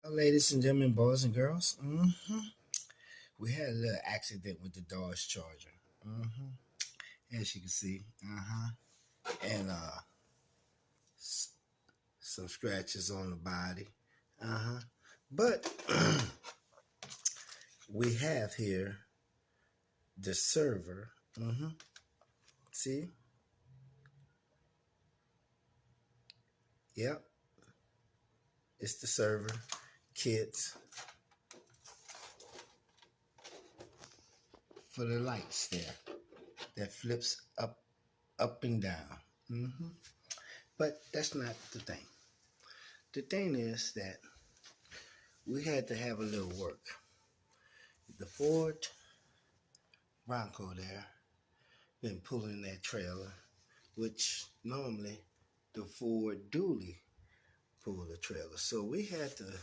Ladies and gentlemen, boys and girls, we had a little accident with the Dodge Charger. As you can see, and s- some scratches on the body. But we have here the server. See? Yep, it's the server kits for the lights there that flips up and down. But that's not the thing. The thing is that we had to have a little work. The Ford Bronco there been pulling that trailer, which normally the Ford dually pull the trailer. So we had to